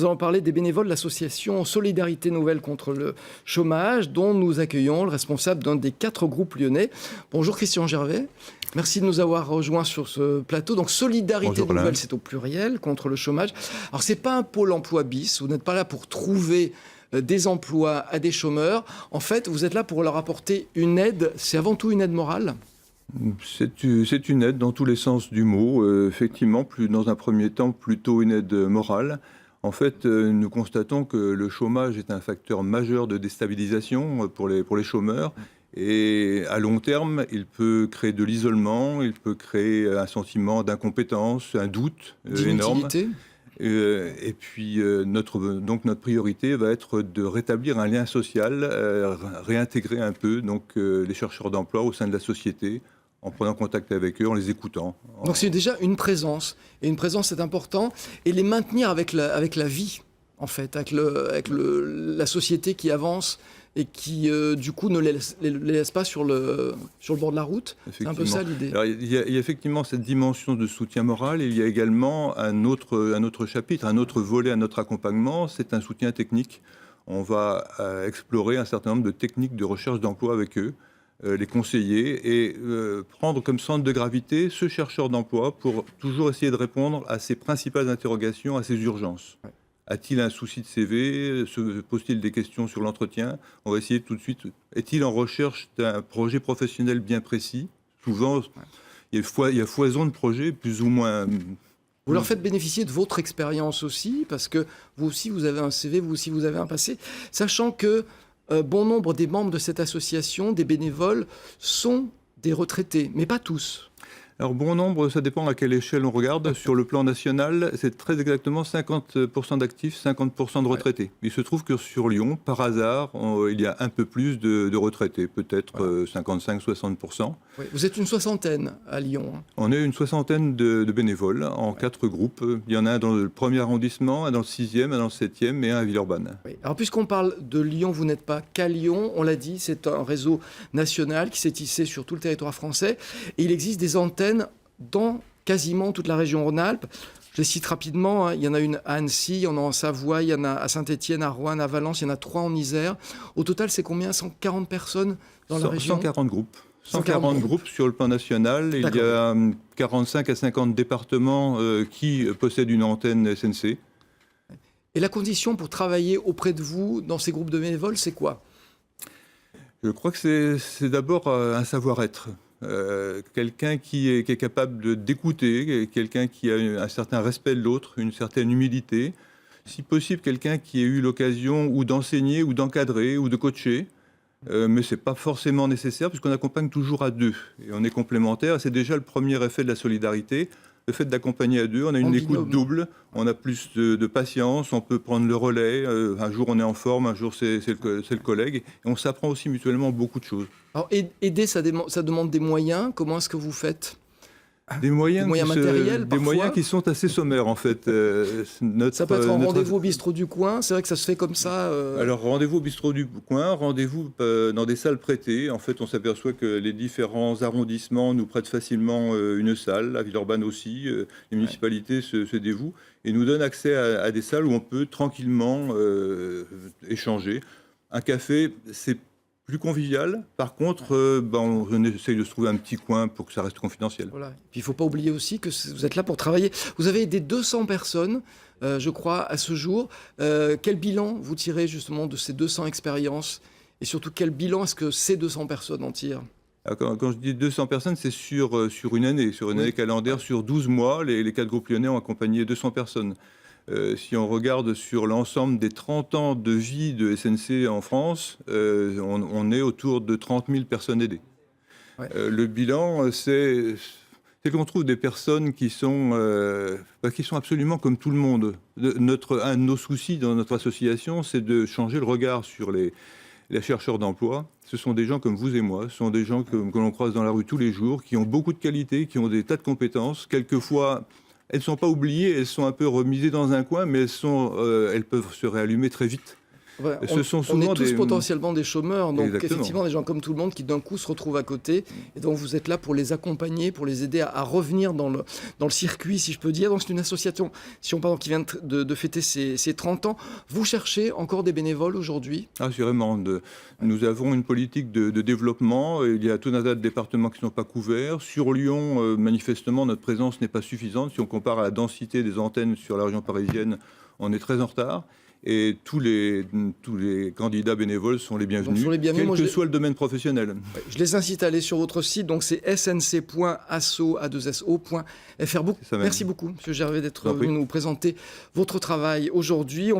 Nous allons parler des bénévoles de l'association Solidarité Nouvelle contre le chômage, dont nous accueillons le responsable d'un des 4 groupes lyonnais. Bonjour Christian Gervais, merci de nous avoir rejoints sur ce plateau. Donc Solidarité Bonjour, Nouvelle, c'est au pluriel, contre le chômage. Alors c'est pas un pôle emploi bis, vous n'êtes pas là pour trouver des emplois à des chômeurs. En fait, vous êtes là pour leur apporter une aide, c'est avant tout une aide morale. C'est une aide dans tous les sens du mot. Effectivement, dans un premier temps, plutôt une aide morale. En fait, nous constatons que le chômage est un facteur majeur de déstabilisation pour les chômeurs. Et à long terme, il peut créer de l'isolement, il peut créer un sentiment d'incompétence, un doute énorme. Et puis, notre priorité va être de rétablir un lien social, réintégrer un peu les chercheurs d'emploi au sein de la société, en prenant contact avec eux, en les écoutant. Donc c'est déjà une présence, et une présence c'est important, et les maintenir avec la vie, en fait, avec la société qui avance et qui, du coup, ne les laisse pas sur le bord de la route. C'est un peu ça l'idée. Alors, il y a effectivement cette dimension de soutien moral, et il y a également un autre chapitre, un autre volet à notre accompagnement, c'est un soutien technique. On va explorer un certain nombre de techniques de recherche d'emploi avec eux, les conseiller et prendre comme centre de gravité ce chercheur d'emploi pour toujours essayer de répondre à ses principales interrogations, à ses urgences. Ouais. A-t-il un souci de CV? Se pose-t-il des questions sur l'entretien? On va essayer tout de suite. Est-il en recherche d'un projet professionnel bien précis? Souvent, il y a foison de projets, plus ou moins. Vous leur faites bénéficier de votre expérience aussi, parce que vous aussi, vous avez un CV, vous aussi, vous avez un passé, sachant que bon nombre des membres de cette association, des bénévoles, sont des retraités, mais pas tous. Alors bon nombre, ça dépend à quelle échelle on regarde. Sur le plan national, c'est très exactement 50% d'actifs, 50% de retraités. Il se trouve que sur Lyon, par hasard, il y a un peu plus de retraités, peut-être 55-60%. Oui. Vous êtes une soixantaine à Lyon. On est une soixantaine de bénévoles en 4 groupes. Il y en a un dans le 1er arrondissement, un dans le 6e, un dans le 7e et un à Villeurbanne. Oui. Alors puisqu'on parle de Lyon, vous n'êtes pas qu'à Lyon, on l'a dit, c'est un réseau national qui s'est tissé sur tout le territoire français. Et il existe des antennes dans quasiment toute la région Rhône-Alpes. Je les cite rapidement, il y en a une à Annecy, il y en a en Savoie, il y en a à Saint-Étienne, à Roanne, à Valence, il y en a 3 en Isère. Au total, c'est combien? 140 personnes dans la région? 140 groupes. 140 groupes sur le plan national. Il y a 45 à 50 départements qui possèdent une antenne SNC. Et la condition pour travailler auprès de vous dans ces groupes de bénévoles, c'est quoi? Je crois que c'est d'abord un savoir-être. Quelqu'un qui est capable d'écouter, quelqu'un qui a un certain respect de l'autre, une certaine humilité. Si possible, quelqu'un qui ait eu l'occasion ou d'enseigner, ou d'encadrer, ou de coacher. Mais ce n'est pas forcément nécessaire, puisqu'on accompagne toujours à 2. Et on est complémentaires. C'est déjà le premier effet de la solidarité. Le fait d'accompagner à 2, on a une écoute double, on a plus de patience, on peut prendre le relais. Un jour, on est en forme, un jour, c'est le collègue. Et on s'apprend aussi mutuellement beaucoup de choses. Alors, aider, ça demande des moyens. Comment est-ce que vous faites? Des moyens matériels, des moyens qui sont assez sommaires, en fait. Ça peut être un rendez-vous au bistrot du coin, c'est vrai que ça se fait comme ça. Alors, rendez-vous au bistrot du coin, rendez-vous dans des salles prêtées. En fait, on s'aperçoit que les différents arrondissements nous prêtent facilement une salle, à Villeurbanne aussi. Les municipalités se dévouent et nous donnent accès à des salles où on peut tranquillement échanger. Un café, c'est plus convivial. Par contre, on essaye de se trouver un petit coin pour que ça reste confidentiel. Voilà. Puis il ne faut pas oublier aussi que vous êtes là pour travailler. Vous avez aidé 200 personnes, je crois, à ce jour. Quel bilan vous tirez justement de ces 200 expériences? Et surtout, quel bilan est-ce que ces 200 personnes en tirent? Alors, quand je dis 200 personnes, c'est sur une année, année calendaire, sur 12 mois. Les 4 groupes lyonnais ont accompagné 200 personnes. Si on regarde sur l'ensemble des 30 ans de vie de SNC en France, on est autour de 30 000 personnes aidées. Ouais. Le bilan, c'est qu'on trouve des personnes qui sont absolument comme tout le monde. Un de nos soucis dans notre association, c'est de changer le regard sur les chercheurs d'emploi. Ce sont des gens comme vous et moi, ce sont des gens que l'on croise dans la rue tous les jours, qui ont beaucoup de qualités, qui ont des tas de compétences. Quelquefois, elles ne sont pas oubliées, elles sont un peu remisées dans un coin, mais elles peuvent se réallumer très vite. Ouais, Ce sont on souvent est tous des... potentiellement des chômeurs, donc Exactement. effectivement des gens comme tout le monde qui d'un coup se retrouvent à côté, et donc vous êtes là pour les accompagner, pour les aider à revenir dans le circuit, si je peux dire. Donc c'est une association, si on parle, qui vient de fêter ses 30 ans. Vous cherchez encore des bénévoles aujourd'hui? Assurément. Nous avons une politique de développement. Il y a tout un tas de départements qui ne sont pas couverts. Sur Lyon, manifestement, notre présence n'est pas suffisante. Si on compare à la densité des antennes sur la région parisienne, on est très en retard. Et tous les candidats bénévoles sont les bienvenus, quel que soit le domaine professionnel. Je les incite à aller sur votre site, donc c'est snc.asso.fr. Merci beaucoup, M. Gervais, d'être venu nous présenter votre travail aujourd'hui.